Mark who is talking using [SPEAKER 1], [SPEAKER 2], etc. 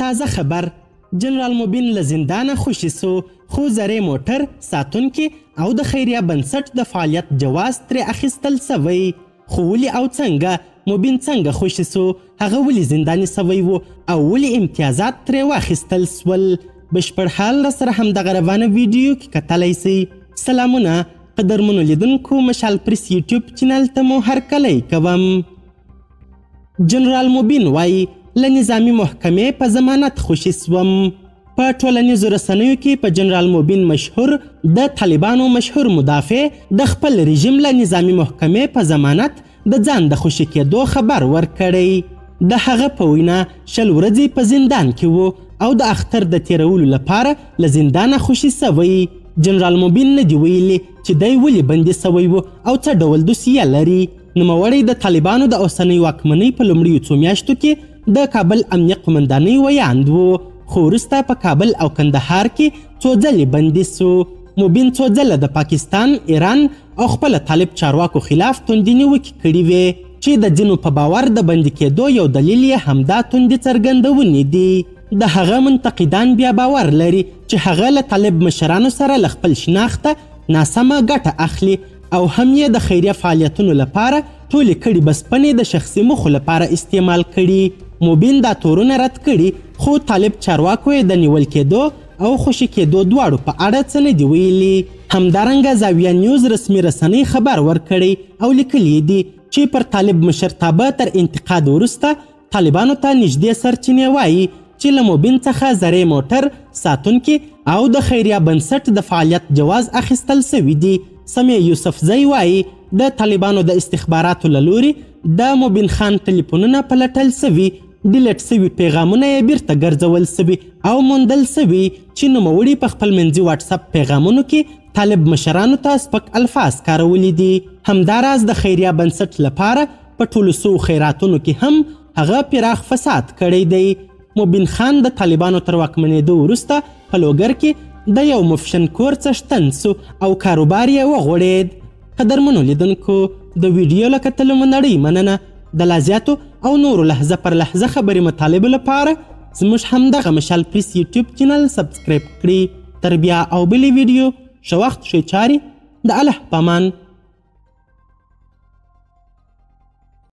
[SPEAKER 1] تازه خبر جنرال مبین له زندانه خوشي سو خو زری موټر ساتونکي او د خیریه بنسټ د فعالیت جواز ترې اخیستل سوی. خو ولې او څنګه مبین څنګه خوشي سو، هغه ولې زنداني سوی و او ولې امتیازات ترې واخیستل سول؟ بشپړ حال راسره همدغه روانه ویډیو کې کتلی سئ. سلامونه قدرمنو لیدونکو، مشال پریس یوټیوب چینل ته مو هرکلی کوم. جنرال مبین وایي له نظامي محکمې په ضمانت خوشي سوم. په ټولنیزو رسنیو کې په جنرال مبین مشهور د طالبانو مشهور مدافع د خپل رژیم له نظامي محکمې په ضمانت د ځان د خوشي کېدو خبر ورکړی. د هغه په وینا 20 ورځې په زندان کې و او د اختر د تیرولو لپاره له زندانه خوشي سوی. جنرال مبین نه دی ویلي چې دی ولې بندي سوی و او څه ډول دوسیه لري. نوموړی د طالبانو د اوسنۍ واکمنۍ په لومړیو څو میاشتو کې د کابل امنیه قمندانۍ ویاند و، خو وروسته په کابل او کندهار کې څو ځلې بندي سو. مبین څو ځله د پاکستان، ایران او خپل طالب چارواکو خلاف توندې نیوکې کړي وې چې د ځینو په باور د بندي کېدو یو دلیل یې همدا توندې څرګندونې دي. د هغه منتقدان بیا باور لري چې هغه له طالب مشرانو سره له خپل شناخته ناسمه ګټه اخلي او هم یې د خیریه فعالیتونو لپاره ټولې کړي بسپنې د شخصي موخو لپاره استعمال کړي. مبین دا تورونه رد کړي، خو طالب چارواکو یې د نیول کېدو او خوشي کېدو دواړو په اړه څه نه دي ویلي. همدارنګه زاویه نیوز رسمي رسنۍ خبر ورکړی او لیکلي دي چې پر طالب مشرتابه تر انتقاد وروسته طالبانو ته نږدې سرچینې وایي چې له مبین څخه زری موټر ساتونکي او د خیریه بنسټ د فعالیت جواز اخیستل سوي دي. سمیع یوسفزی وایي د طالبانو د استخباراتو له لورې د مبین خان ټلیفونونه پلټل سوي، ډیلیټ سوي پیغامونه یې بیرته ګرځول سوي او موندل سوي چې نوموړي په خپل منځي واټساپ پیغامونو کې طالب مشرانو ته سپک الفاظ کارولی دي. همداراز د خیریه بنسټ لپاره په ټولو سوو خیراتونو کې هم هغه پراخ فساد کړی دی. مبین خان د طالبانو تر واکمنېدو وروسته په لوګر کې د یو مفشن کور څښتن سو او کاروبار یې وغوړېد. قدرمنو لیدونکو، د ویډیو له کتلو مو نړۍ مننه. د لا زیاتو او نورو لحظه پر لحظه خبرې مطالبو لپاره زموږ همدغه مشال پریس یوټیوب چینل سبسکرایب کړئ. تر بیا او بلې ویډیو ښه وخت ښې چارې. د الله په امان.